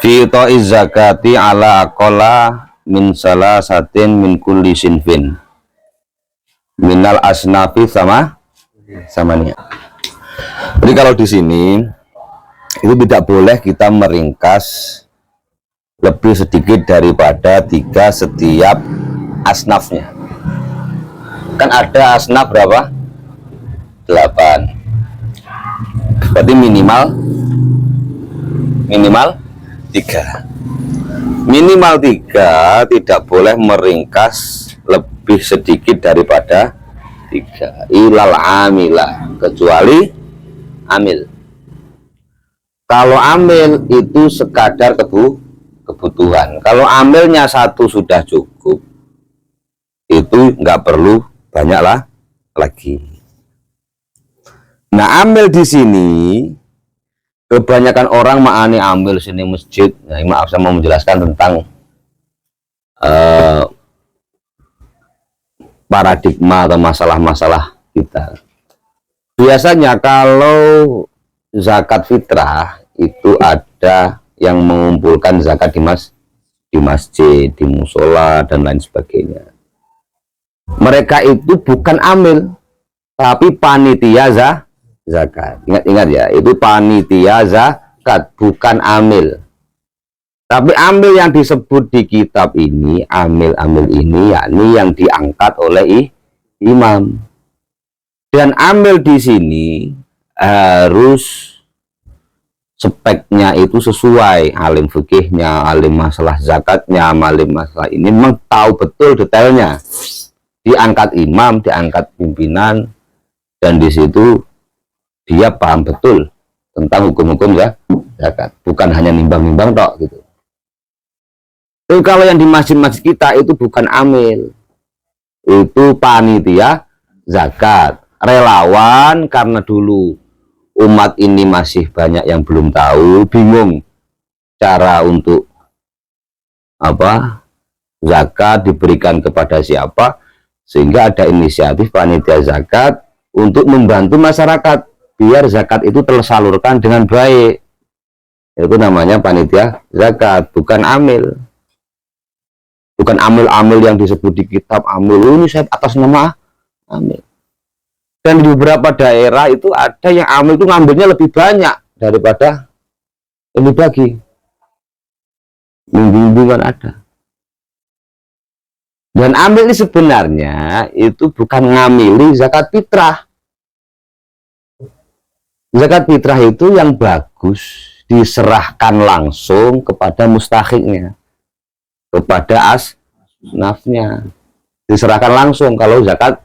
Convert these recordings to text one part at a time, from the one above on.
fi ta'iz zakati ala aqalla min salasatin min kulli sinfin minal asnafi sama nih. Jadi kalau di sini itu tidak boleh kita meringkas lebih sedikit daripada 3 setiap asnafnya. Kan ada asnaf berapa? 8. Berarti minimal 3. Minimal 3, tidak boleh meringkas lebih sedikit daripada 3. Ilal amilah, kecuali amil. Kalau amil itu sekadar kebutuhan. Kalau amilnya 1 sudah cukup, itu nggak perlu banyaklah lagi. Nah, amil di sini kebanyakan orang maknani amil sini masjid. Nah, maaf, saya mau menjelaskan tentang paradigma atau masalah-masalah kita. Biasanya kalau zakat fitrah itu ada yang mengumpulkan zakat di masjid, di musola dan lain sebagainya. Mereka itu bukan amil, tapi panitia zakat. Ingat-ingat ya, itu panitia zakat, bukan amil. Tapi amil yang disebut di kitab ini, amil-amil ini, yakni yang diangkat oleh imam. Dan amil di sini harus speknya itu sesuai, alim fikihnya, alim masalah zakatnya, alim masalah ini memang tahu betul detailnya. Diangkat imam, diangkat pimpinan, dan di situ dia paham betul tentang hukum-hukum zakat, bukan hanya nimbang-nimbang tok gitu. Tapi kalau yang di masjid-masjid kita itu bukan amil, itu panitia zakat, relawan, karena dulu umat ini masih banyak yang belum tahu, bingung cara untuk zakat diberikan kepada siapa, sehingga ada inisiatif panitia zakat untuk membantu masyarakat biar zakat itu tersalurkan dengan baik. Itu namanya panitia zakat, bukan amil. Bukan amil-amil yang disebut di kitab amil ini saya atas nama amil. Dan di beberapa daerah itu ada yang amil itu ngambilnya lebih banyak daripada yang dibagi. Bimbing-bimbingan ada. Dan amil ini sebenarnya itu bukan ngamili zakat fitrah. Zakat fitrah itu yang bagus diserahkan langsung kepada mustahiknya, kepada asnafnya, diserahkan langsung. Kalau zakat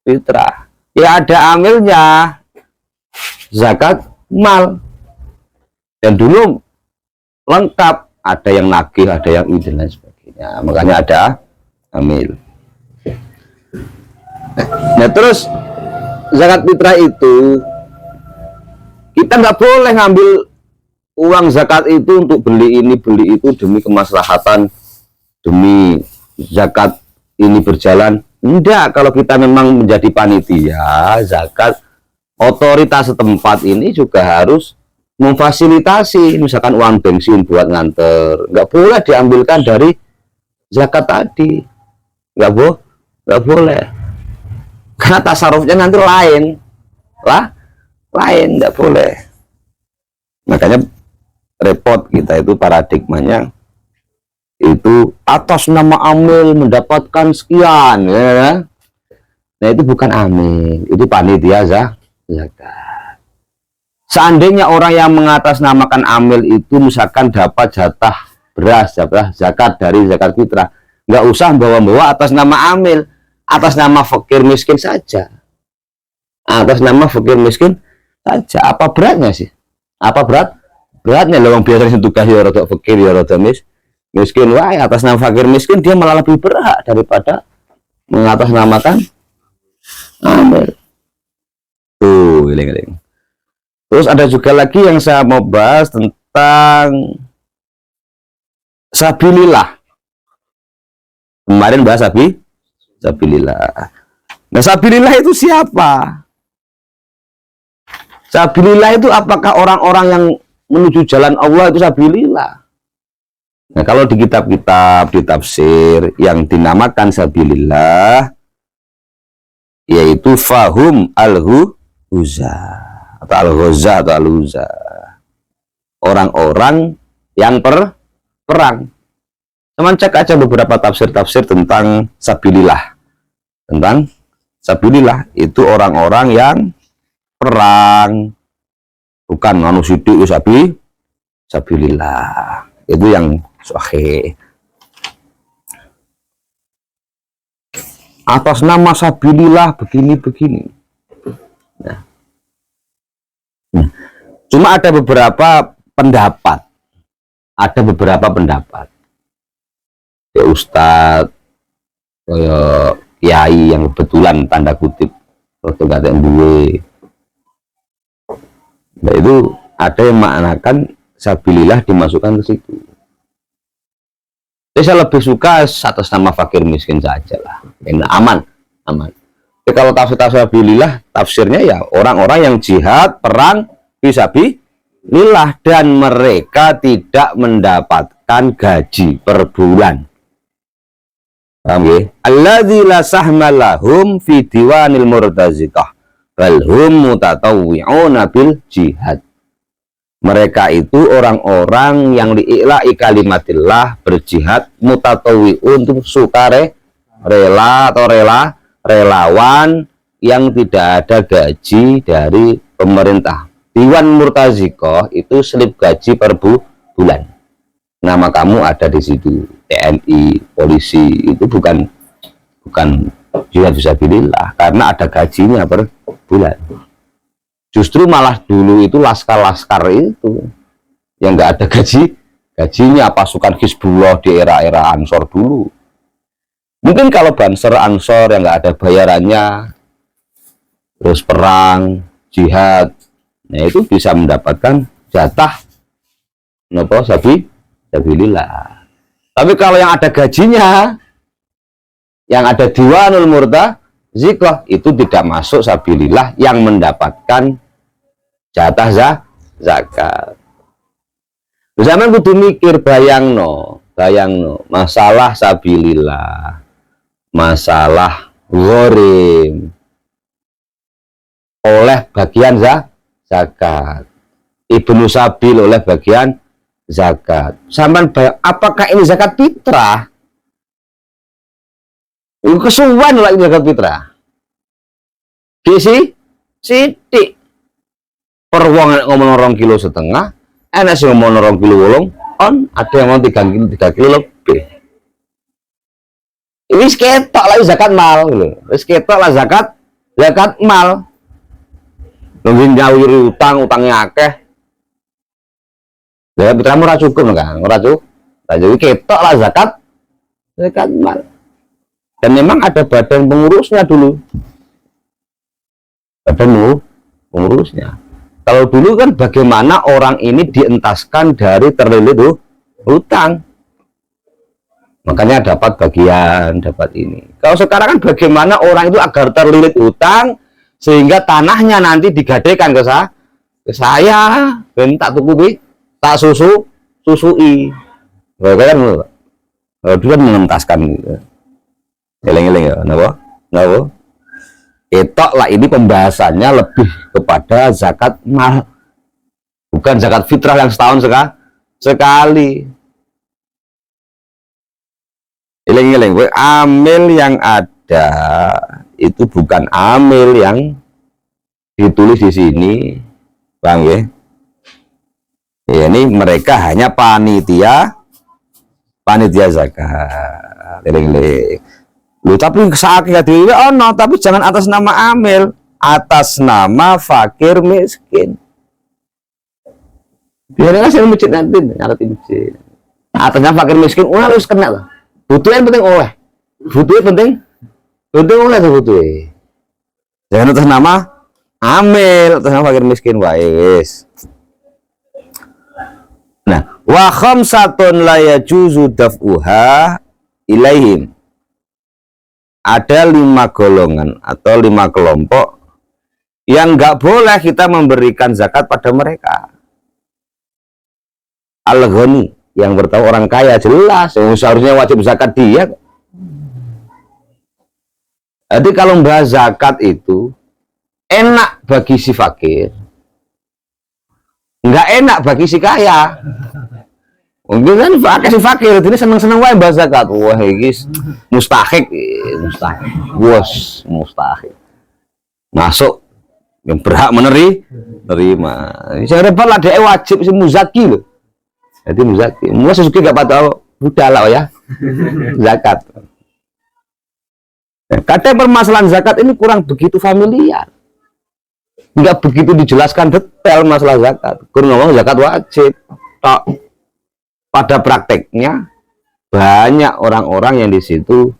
fitrah ya ada amilnya, zakat mal, dan dulu lengkap, ada yang nagih, ada yang izin dan sebagainya, makanya ada amil. Nah terus zakat fitrah itu kita nggak boleh ngambil uang zakat itu untuk beli ini beli itu demi kemaslahatan, demi zakat ini berjalan. Enggak, kalau kita memang menjadi panitia zakat, otoritas setempat ini juga harus memfasilitasi, misalkan uang bensin buat nganter, nggak boleh diambilkan dari zakat tadi, nggak boleh, karena tasarufnya nanti lain, nggak boleh. Makanya repot kita itu paradigmanya itu atas nama amil mendapatkan sekian, ya. Nah itu bukan amil, itu panitia zakat. Seandainya orang yang mengatasnamakan amil itu misalkan dapat jatah beras, jatah zakat dari zakat fitrah, nggak usah bawa-bawa atas nama amil, atas nama fakir miskin saja, atas nama fakir miskin saja. Apa beratnya sih? Apa beratnya loh, biasanya tugas ya rada fakir ya rada miskin, wah atas nama fakir miskin dia malah lebih berat daripada mengatasnamakan amil. Tuh, giling-giling. Terus ada juga lagi yang saya mau bahas tentang sabilillah. Kemarin bahas sabilillah. Nah, sabilillah itu siapa? Sabilillah itu apakah orang-orang yang menuju jalan Allah itu sabilillah? Nah, kalau di kitab-kitab di tafsir yang dinamakan sabilillah, yaitu fahum al-huza atau al-ghuza atau al-huza, orang-orang yang perang. Teman cek aja beberapa tafsir-tafsir tentang sabilillah. Tentang sabilillah itu orang-orang yang perang, bukan manusia sabilillah. Itu yang sahih. Atas nama sabilillah begini-begini. Nah. Cuma ada beberapa pendapat. Ada beberapa pendapat. Ya Ustadz, kiai yang kebetulan tanda kutip waktu kata gue. Nah, itu ada yang maknakan sabilillah dimasukkan ke situ. Jadi saya lebih suka atas nama fakir miskin saja lah. Aman. Jadi kalau tafsir sabilillah, tafsirnya ya orang-orang yang jihad, perang, fisabilillah dan mereka tidak mendapatkan gaji per bulan. Paham ya? Alladzi la sahma lahum fi diwanil murtazikah bal hum mutatawwi'una bil jihad. Mereka itu orang-orang yang li'ila'i kalimatillah, berjihad, mutatawwi'un untuk rela atau relawan yang tidak ada gaji dari pemerintah. Diwan murtazikah itu slip gaji per bulan. Nama kamu ada di situ. TNI, polisi itu bukan jihad fisabilillah karena ada gajinya per bulan. Justru malah dulu itu laskar-laskar itu yang nggak ada gajinya, pasukan Hizbullah di era Ansor dulu. Mungkin kalau Banser Ansor yang nggak ada bayarannya, terus perang, jihad, nah itu bisa mendapatkan jatah nopo sabilillah. Tapi kalau yang ada gajinya, yang ada diwanul murtazikah, itu tidak masuk sabilillah yang mendapatkan jatah zakat. Zaman kudu mikir, bayangno masalah sabilillah, masalah gharim oleh bagian zakat, ibnu sabil oleh bagian zakat. Sampai apakah ini zakat fitrah? Itu kesuwan lah ini zakat fitrah. Gisi sidik. Per wong ngomong 2,5 kilo, enak sih ngomong 2,8 kilo, ada yang mau 3 kilo lebih. Ini ketok lah zakat mal, wis ketok lah zakat mal. Nungguin jauh utangnya akeh. Zakat fitrah ora cukup kan, ora cukup. Jadi ketok lah zakat mal. Dan memang ada badan pengurusnya dulu. Badan pengurusnya. Kalau dulu kan bagaimana orang ini dientaskan dari terlilit hutang. Makanya dapat bagian, dapat ini. Kalau sekarang kan bagaimana orang itu agar terlilit hutang sehingga tanahnya nanti digadaikan ke saya, ben tak tuku tak susui. Kan dulu kan mengentaskan gitu. Eleng-eleng ya, napa? Etok lah, ini pembahasannya lebih kepada zakat mal, bukan zakat fitrah yang setahun sekali. Eleng-eleng, amil yang ada itu bukan amil yang ditulis di sini, bang ya. Ya, ini mereka hanya panitia zakat. Eleng-eleng. Loh, tapi saatnya tapi jangan atas nama amil, atas nama fakir miskin. Biarlah saya masjid nanti ngarep masjid. Atasnya fakir miskin, harus kena lah. Butuhnya penting oleh. Butuhnya penting oleh tuh butuhnya. Jangan atas nama amil, atas nama fakir miskin wae wis. Nah, wa khamsatun la yajuzu daf'uha ilaihim. Ada 5 golongan atau 5 kelompok yang nggak boleh kita memberikan zakat pada mereka. Al-ghani, yang bertahu orang kaya, jelas seharusnya wajib zakat dia. Jadi kalau membahas zakat itu enak bagi si fakir, nggak enak bagi si kaya. Mungkin kan si fakir ini seneng-seneng wae bahas zakat. Wah, ini mustahik, mustahik. Masuk yang berhak menerima. Saya repot lah, dia wajib si muzaki loh. Jadi muzaki, mulai sesuki gak patah budak lah ya. Zakat. Kadang permasalahan zakat ini kurang begitu familiar. Nggak begitu dijelaskan detail masalah zakat. Kurang ngomong zakat wajib. Tak. Pada prakteknya banyak orang-orang yang di situ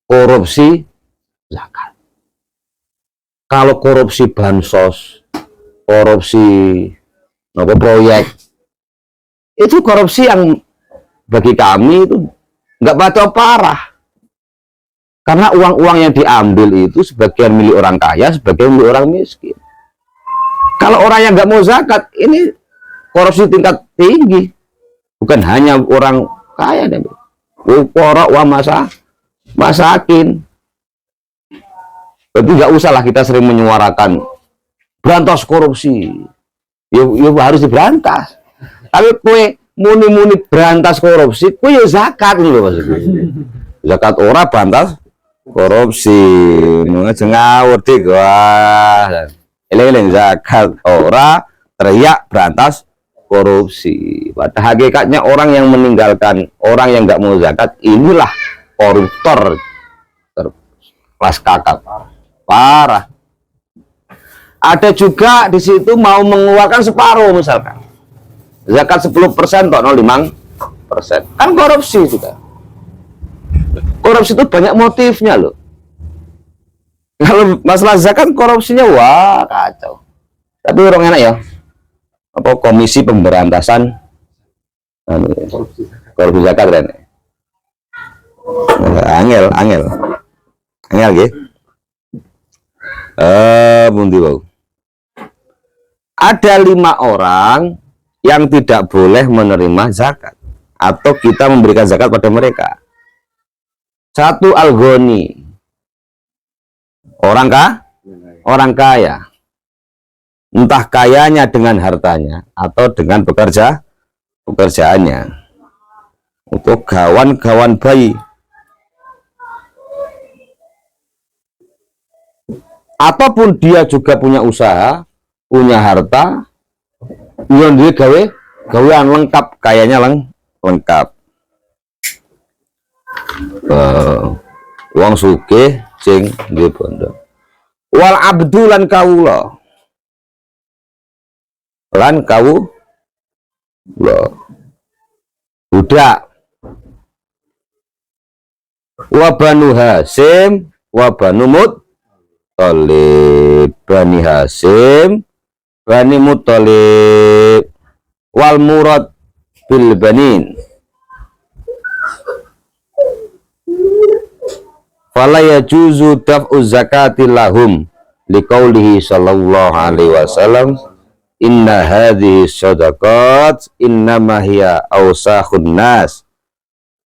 korupsi zakat. Kalau korupsi bansos, korupsi proyek, itu korupsi yang bagi kami itu nggak baca parah. Karena uang-uang yang diambil itu sebagian milik orang kaya, sebagian milik orang miskin. Kalau orang yang nggak mau zakat, ini korupsi tingkat tinggi. Bukan hanya orang kaya, korok wa masakin. Berarti nggak usah lah kita sering menyuarakan berantas korupsi. Ya harus diberantas. Tapi kue muni-muni berantas korupsi, kue ya zakat loh maksudnya. Zakat ora berantas korupsi, ngajeng ngawur dik wah. Eleng-eleng zakat ora teriak berantas korupsi. Pada hakikatnya orang yang meninggalkan, orang yang nggak mau zakat, inilah koruptor kelas kakap parah. Ada juga di situ mau mengeluarkan separuh, misalkan zakat 10% atau 0,5%, kan korupsi juga. Korupsi itu banyak motifnya loh. Kalau masalah zakat korupsinya wah kacau. Tapi orang enak ya, apa komisi pemberantasan korupsi zakat kan? Angel gitu. Bundi bau. Ada 5 orang yang tidak boleh menerima zakat atau kita memberikan zakat pada mereka. 1, al-ghani, orang kaya, entah kayanya dengan hartanya atau dengan pekerjaannya. Untuk kawan-kawan bayi, ataupun dia juga punya usaha, punya harta, yang dia gawean lengkap, kayaknya lengkap. Wong sugih sing nggih bondo. Wal abdulan kawula. Lan kawula. Budak. Wa banu Hasim wa banu Muttalib. Bani Hasim, Bani Muttalib. Wal murad bil banin. Fala yajuzu daf'u zakati lahum liqaulihi sallallahu alaihi wasallam inna hadhihi shadaqat innama hiya awsakhun nas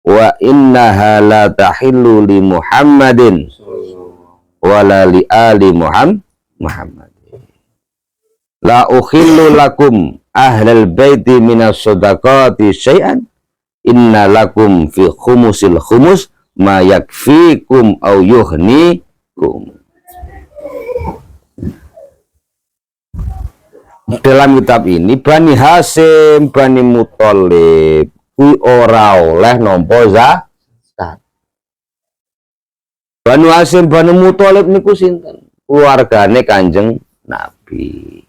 wa innaha la tahillu li Muhammadin wala li ali Muhammad la ukhillu lakum ahlal baiti minas shadaqati syai'an inna lakum fi khumusil khumus ma yakfikum au yuhnikum. Dalam kitab ini Bani Hasim, Bani Muttalib kuwi ora oleh nampa zakat. Bani Hasim, Bani Muttalib niku sinten? Keluargane Kanjeng Nabi.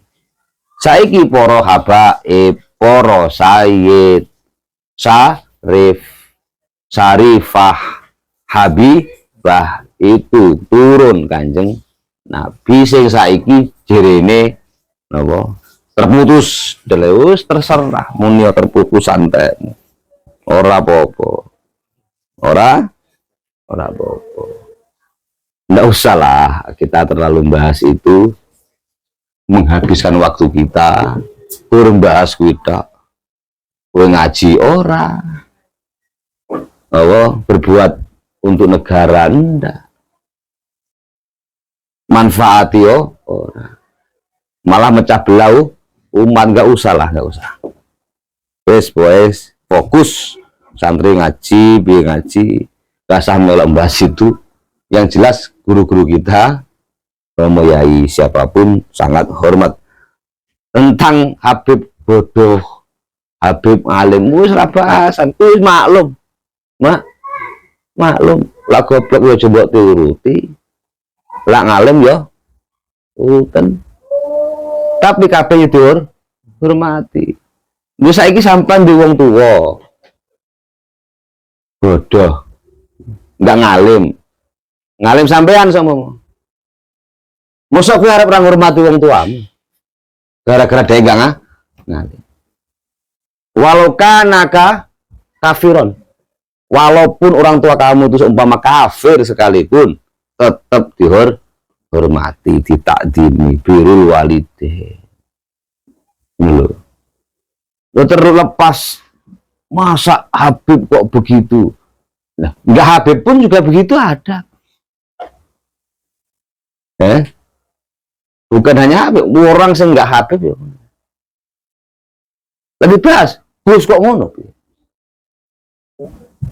Saiki para habaib, para sayyid, syarif, syarifah, Habibah itu turun Kanjeng Nabi sing saiki jerene napa terputus delewus terserah muni terputus santen ora apa-apa ora apa-apa. Nggak usah lah kita terlalu bahas itu, menghabiskan waktu kita turun bahas kita. kowe ngaji ora, berbuat untuk negara ndak, manfaati ora, malah mecah belah umat. Nggak usah lah, nggak usah. Wes fokus santri ngaji, biar ngaji, gak usah melok bahas itu. Yang jelas guru-guru kita, Romo Yai siapapun sangat hormat. Tentang Habib bodoh, Habib alim, wis ra bahasan, wis maklum. Maklum, lah goblok ya coba turuti. Lah ngalim ya uten. Tapi kabeh itu hormati. Lha saiki sampean di wong tuwa. Bodoh. Enggak ngalim. Ngalim sampean sama. Mosok kowe arep ra ngurmati wong tuamu. Gara-gara dhek enggak ngalim. Walau kanaka kafiron. Walaupun orang tua kamu itu seumpama kafir sekalipun, tetap dihormati, ditakdimi, birrul walidain. Lo terlepas, masa Habib kok begitu? Nah, enggak Habib pun juga begitu ada. Bukan hanya Habib, orang yang enggak Habib ya. Lebih bahas, bos kok ngono?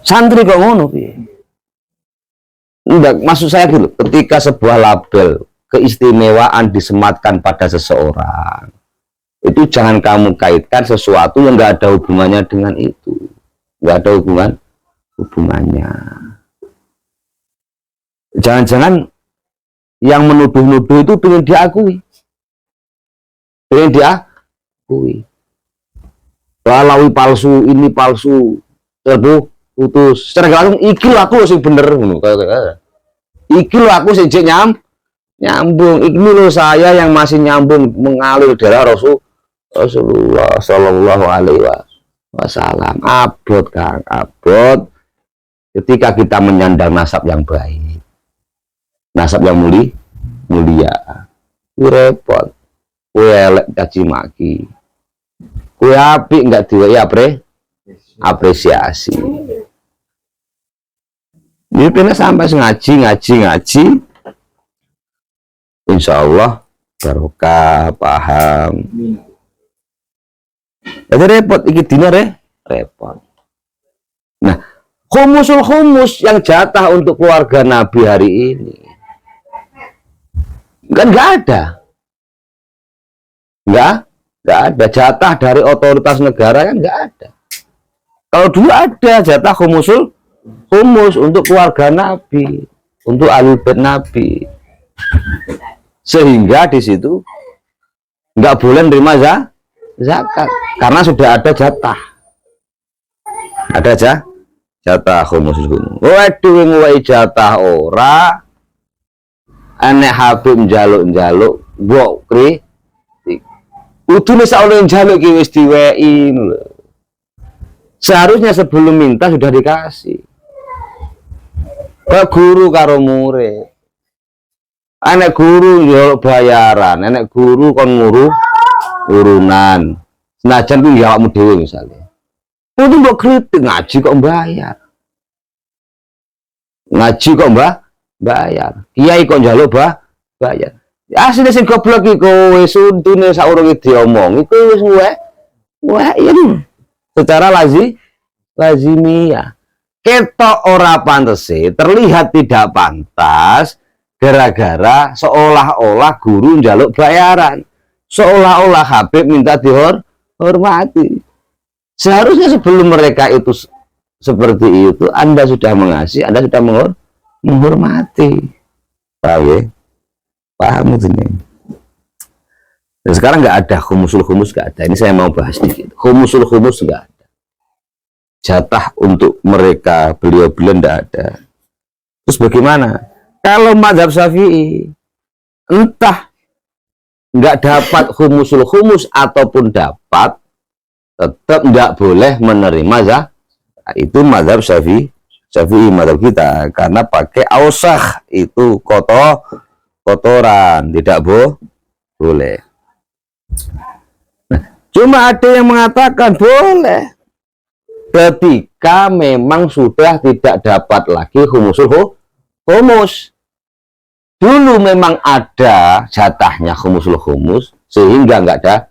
Santri kok ngono? Enggak, maksud saya gitu, ketika sebuah label keistimewaan disematkan pada seseorang, itu jangan kamu kaitkan sesuatu yang nggak ada hubungannya dengan itu, nggak ada hubungannya. Jangan-jangan yang menuduh-nuduh itu pengen diakui, Lawi palsu, ini palsu, terus putus. Secara langsung, iki aku sih bener, iki aku sih nyambung, iki lo saya yang masih nyambung mengalir darah Rasulullah Shallallahu Alaihi Wasallam. Abot Kang, abot. Ketika kita menyandang nasab yang baik, nasab yang mulia, repot, kue elek caci maki, kue api nggak diwai apresiasi. Ini pernah sampai ngaji, insya Allah barokah, paham. Jadi repot, iki dina repot. Nah, humus yang jatah untuk keluarga Nabi hari ini, kan nggak ada, nggak ada jatah dari otoritas negara, kan nggak ada. Kalau dulu ada jatah humus untuk keluarga Nabi, untuk ahli bait Nabi, sehingga di situ nggak boleh menerima zakat karena sudah ada jatah, jatah humus. Waduh, ngulai jatah ora, aneh Habib njaluk mbok kritik. Udune saule njaluk ki wis diweki. Seharusnya sebelum minta sudah dikasih. Ke guru karo murid. Anak guru yo bayaran, anak guru kon urunan. Senajan ku ya awakmu dhewe misalnya. Itu mbok kritik, ngaji kok bayar. Ngaji kok bayar. Kiai kok njaluk bayar. Asline sing goblok iki kowe suntune saurunge diomong. Iku wis iya. Secara lazimiyah. Ketok ora pantes, terlihat tidak pantas gara-gara seolah-olah guru njaluk bayaran, seolah-olah Habib minta dihormati. Seharusnya sebelum mereka itu seperti itu, Anda sudah mengasihi, Anda sudah menghormati. Paham ya? Paham itu nih. Dan sekarang nggak ada humus nggak ada. Ini saya mau bahas sedikit. Humus nggak ada. Jatah untuk mereka beliau tidak ada. Terus bagaimana? Kalau mazhab Syafi'i entah nggak dapat humus ataupun dapat, tetap nggak boleh menerima zakat. Itu mazhab Syafi'i mazhab kita, karena pakai ausah, itu kotoran, tidak boleh. Nah, cuma ada yang mengatakan boleh. ketika memang sudah tidak dapat lagi humus. Dulu memang ada jatahnya humus, sehingga nggak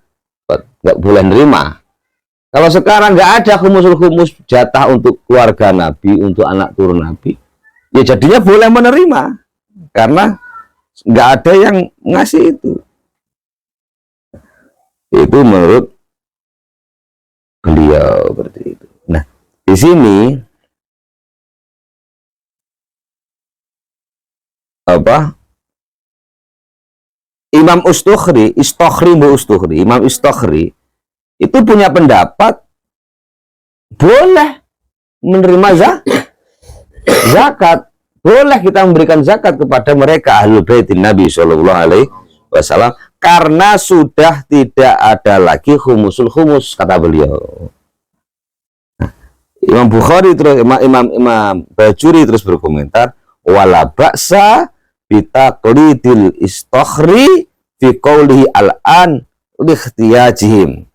boleh nerima. Kalau sekarang nggak ada humus jatah untuk keluarga Nabi, untuk anak turun Nabi, ya jadinya boleh menerima, karena nggak ada yang ngasih itu. Itu menurut beliau seperti itu. Nah, di sini Imam Istokhri itu punya pendapat boleh menerima zakat, boleh kita memberikan zakat kepada mereka ahlul baitin Nabi Shallallahu Alaihi Wasallam, karena sudah tidak ada lagi humus, kata beliau. Imam Bukhari terus Imam Bajuri terus berkomentar, wala ba'sa bitaqlidil istokhri fi qawlihi al-an likhtiyajihim.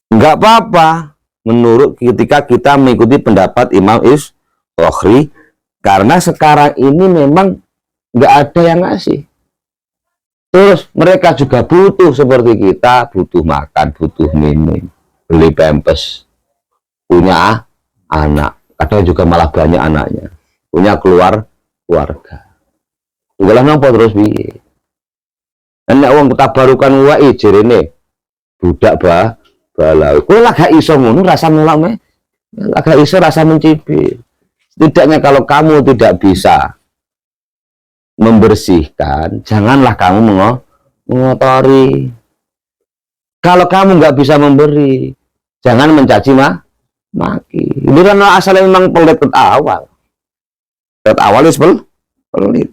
Enggak apa-apa menurut ketika kita mengikuti pendapat Imam Istokhri, karena sekarang ini memang enggak ada yang ngasih. Terus mereka juga butuh seperti kita, butuh makan, butuh minum, beli pampers, punya anak, kadang juga malah banyak anaknya, punya keluarga. Enggak nampak terus piye. Nek wong tabarukan wae jerene budak balawi. Kowe lah gak iso ngono rasa nolak me. Lah gak iso rasa mencibir. Setidaknya kalau kamu tidak bisa membersihkan, janganlah kamu mengotori. Kalau kamu nggak bisa memberi, jangan mencaci maki. Ini kan asalnya memang pelit awal. Pelit.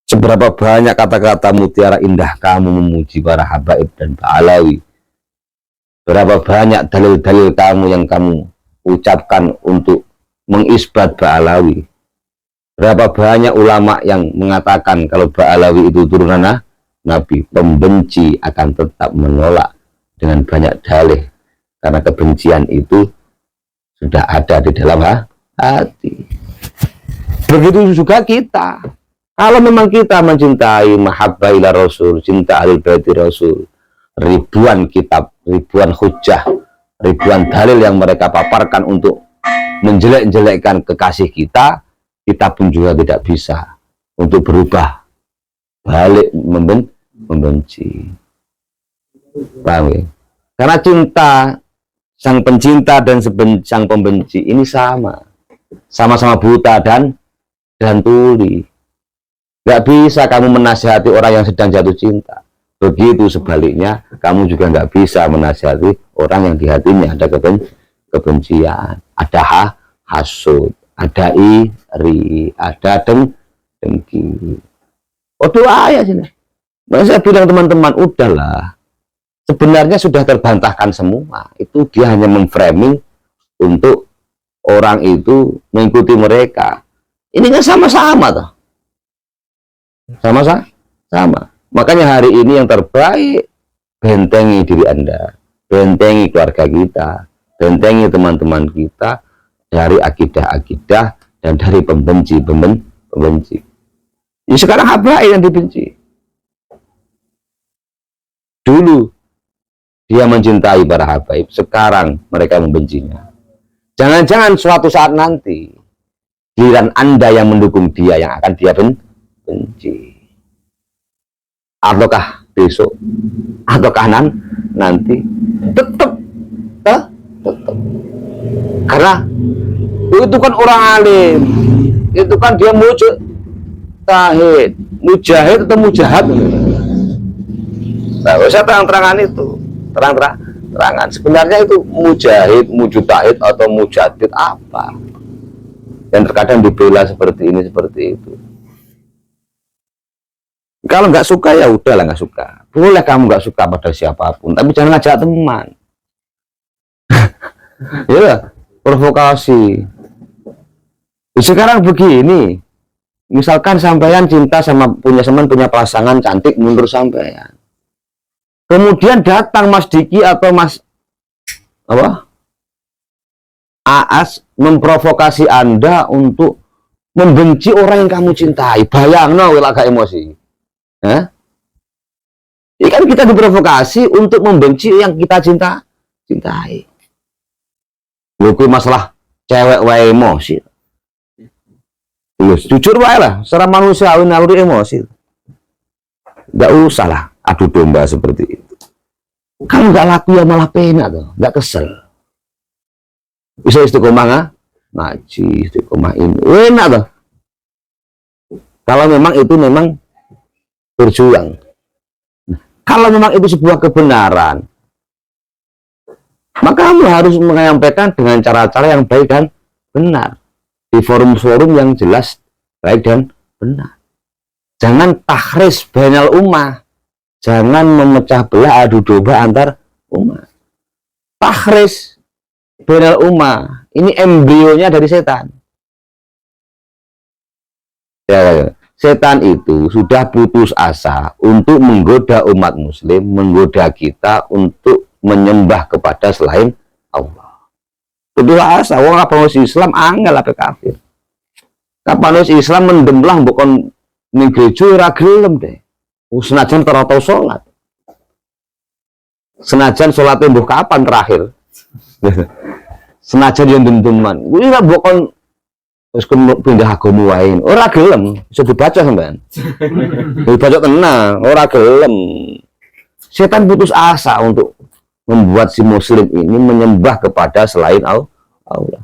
Seberapa banyak kata-kata mutiara indah kamu memuji para habaib dan Ba'alawi. Berapa banyak dalil-dalil kamu yang kamu ucapkan untuk mengisbat Ba'alawi. Berapa banyak ulama yang mengatakan kalau Ba'alawi itu turunan Nabi. Pembenci akan tetap menolak dengan banyak dalil, karena kebencian itu sudah ada di dalam hati. Begitu juga kita. Kalau memang kita mencintai mahabbah ila Rasul, cinta ahli baiti Rasul, ribuan kitab, ribuan hujah, ribuan dalil yang mereka paparkan untuk menjelek-jelekkan kekasih kita, kita pun juga tidak bisa untuk berubah balik membenci. Paham ya? Karena cinta sang pencinta dan sang pembenci ini sama-sama buta dan tuli. Gak bisa kamu menasihati orang yang sedang jatuh cinta. Begitu sebaliknya, kamu juga nggak bisa menasihati orang yang di hatinya ada kebencian, ada hasud, ada iri, ada dengki. Oh, doa ya sini. Saya bilang teman-teman, udahlah. Sebenarnya sudah terbantahkan semua. Itu dia hanya memframing untuk orang itu mengikuti mereka. Ini kan sama-sama toh. Sama. Makanya hari ini yang terbaik, bentengi diri Anda, bentengi keluarga kita, bentengi teman-teman kita dari akidah-akidah dan dari pembenci. Ya, sekarang habaib yang dibenci. Dulu dia mencintai para habaib, sekarang mereka membencinya. Jangan-jangan suatu saat nanti giliran Anda yang mendukung dia yang akan dia benci. Ataukah besok, ataukah nanti tetap. Karena itu kan orang alim, itu kan dia mujahid atau mujahad. Nah, saya terang-terangan itu, terang-terangan. Sebenarnya itu mujahid, mujtahid atau mujadid apa? Dan terkadang dibela seperti ini, seperti itu. Kalau nggak suka ya udahlah, nggak suka. Boleh kamu nggak suka pada siapapun, tapi jangan ngajak teman. Ya, provokasi. Sekarang begini, misalkan sampean cinta sama punya pasangan cantik menurut sampean, Kemudian datang Mas Diki atau Mas apa Aas memprovokasi Anda untuk membenci orang yang kamu cintai. Bayangno agak emosi. Ini kan kita diprovokasi untuk membenci yang kita cintai. Bukan masalah cewek wae emosi. Jujur wae lah, secara manusiawi naluri emosi. Gak usah lah adu domba seperti itu. Kamu gak laku ya malah pena tuh, gak kesel. Bisa istiqomah ngaji, istiqomah ini, enak tuh. Kalau memang itu memang berjuang. Kalau memang itu sebuah kebenaran, maka kamu harus menyampaikan dengan cara-cara yang baik dan benar di forum-forum yang jelas baik dan benar. Jangan tahris bainal ummah, jangan memecah belah adu domba antar umat. Tahris bainal ummah ini embrionya dari setan. Ya, setan itu sudah putus asa untuk menggoda umat muslim, menggoda kita untuk menyembah kepada selain Allah. Putus asa, wong apa Islam angel apa kafir. Kapan Islam mendemblah bukan ning gereja ora gelem deh. Senajan terotau sholat. Senajan sholatnya mbuh kapan terakhir. Senajan yang dentuman. Kuwi ora bukan terus pindah agama wae. Ora gelem, bisa dibaca sampean. Dibaca tenang, ora gelem. Setan putus asa untuk membuat si muslim ini menyembah kepada selain Allah.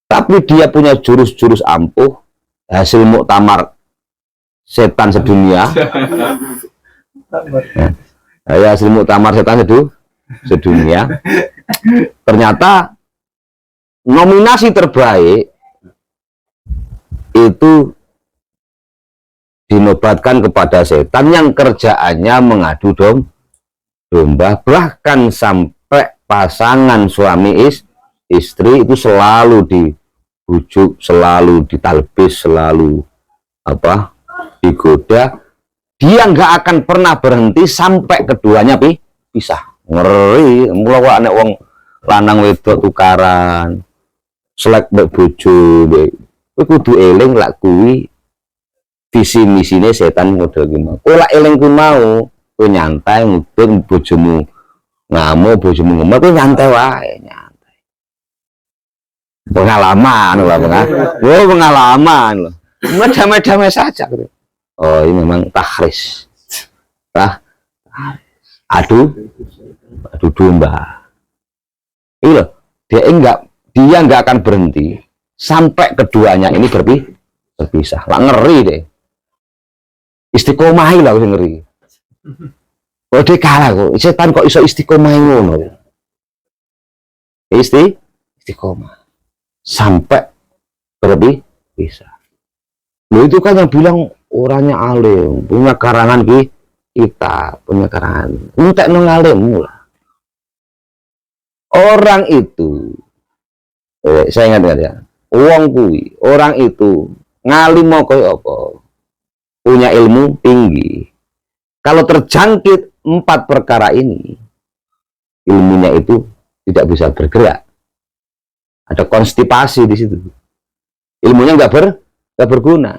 Tapi dia punya jurus-jurus ampuh, hasil muktamar setan sedunia. Ya, hasil muktamar setan sedunia. Ternyata nominasi terbaik itu dinobatkan kepada setan yang kerjaannya mengadu domba, bahkan sampai pasangan suami istri itu selalu dibujuk, selalu ditalbis, selalu digoda. Dia nggak akan pernah berhenti sampai keduanya pisah. Ngeri, mulai anak wong lanang wedok tukaran, selek mbek bojo, kudu eling lak kuwi visi misine setan model ki mau. Kowe lak eling ku mau, kowe nyantai mudun bojomu ngamuk, bojomu ngomong, kowe nyantai wae, nyantai. Pengalaman loh, pengalaman loh. Damai-damai saja gitu. Oh, ini memang tahris. Adu domba. Iya, dia nggak akan berhenti sampai keduanya ini berpisah. Lah ngeri deh. Istiqomahi lah wis ngeri. Kok dia kalah kok. Setan kok iso istiqomahi ngono. Istiqomah. Sampai berpisah. Loh itu kan yang bilang orangnya alim, punya karangan kita, punya karangan. Entek nang alim lah. Orang itu saya ingat ya. Wong kuwi, orang itu ngalim mau koyo apa? Punya ilmu tinggi. Kalau terjangkit 4 perkara ini, ilmunya itu tidak bisa bergerak. Ada konstipasi di situ. Ilmunya nggak berguna.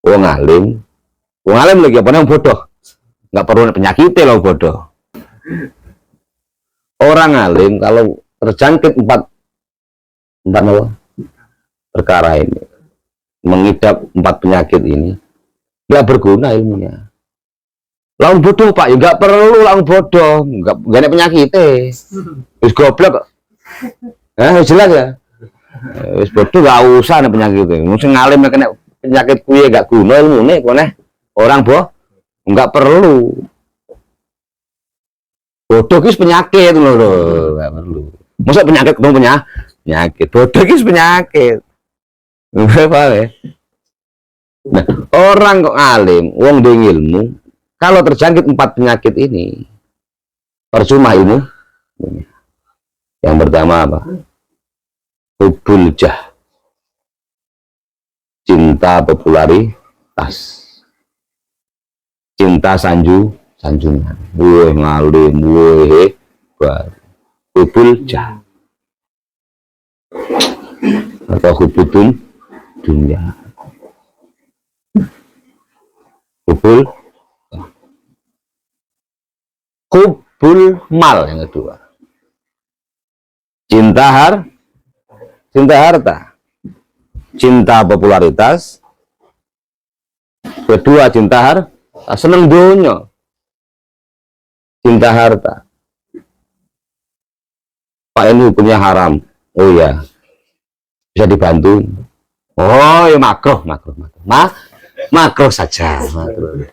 Wong alim lagi apa yang bodoh? Nggak perlu penyakit loh bodoh. Orang alim kalau terjangkit 4 perkara ini, mengidap 4 penyakit ini, nggak berguna ilmunya. Laung bodoh Pak, ya nggak perlu laung bodoh, nggak ada penyakit wis goblok. Jelas ya. Wis bodoh nggak usah ada penyakit mesti ngalim kena penyakit kuye nggak guna ilmu nih koneh orang nggak perlu. Bodoh kis penyakit loh, nggak perlu. Masa penyakit ketemu penyakit, bodoh kis penyakit. Berapa ya? Nah, orang kok alim, wong deng ilmu, kalau terjangkit 4 penyakit ini, percuma ilmu. Yang pertama apa? Hubul jah, cinta popularitas, cinta sanjung sanjungan, woi ngalim, woi hebat, hubul jah atau hubudun dunia, hubul mal yang kedua, cinta harta, cinta popularitas, kedua cinta seneng dunia, cinta harta. Pak, ini hukumnya haram. Oh ya, bisa dibantu. Oh ya, makruh saja, makruh.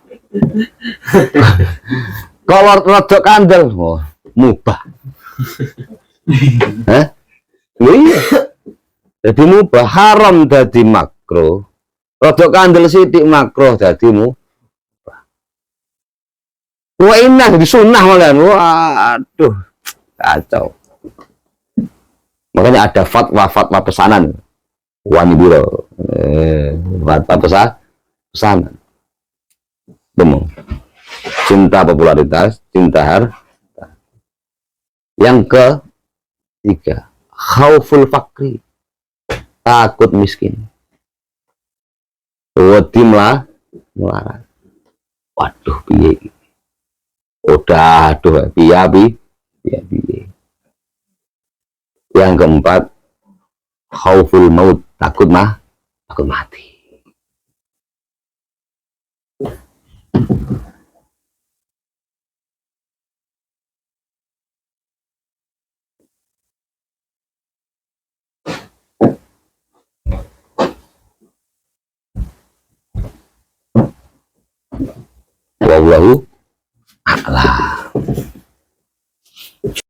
Kalau rodok kandel, oh, mubah. Hah? Iya. Jadi mubah, haram jadi makruh. Rodok kandel sidik makruh jadi mubah. Wah, indah jadi sunnah malah. Waduh, kacau. Makanya ada fatwa pesanan wani biro, fatwa pesanan demong, cinta popularitas, cinta harta. Yang ketiga, khauful fakri, takut miskin. Wadimlah melarat. Waduh, piye, udah aduh, piye. Yang keempat, khauful maut, takut mati. Wallahu a'lam.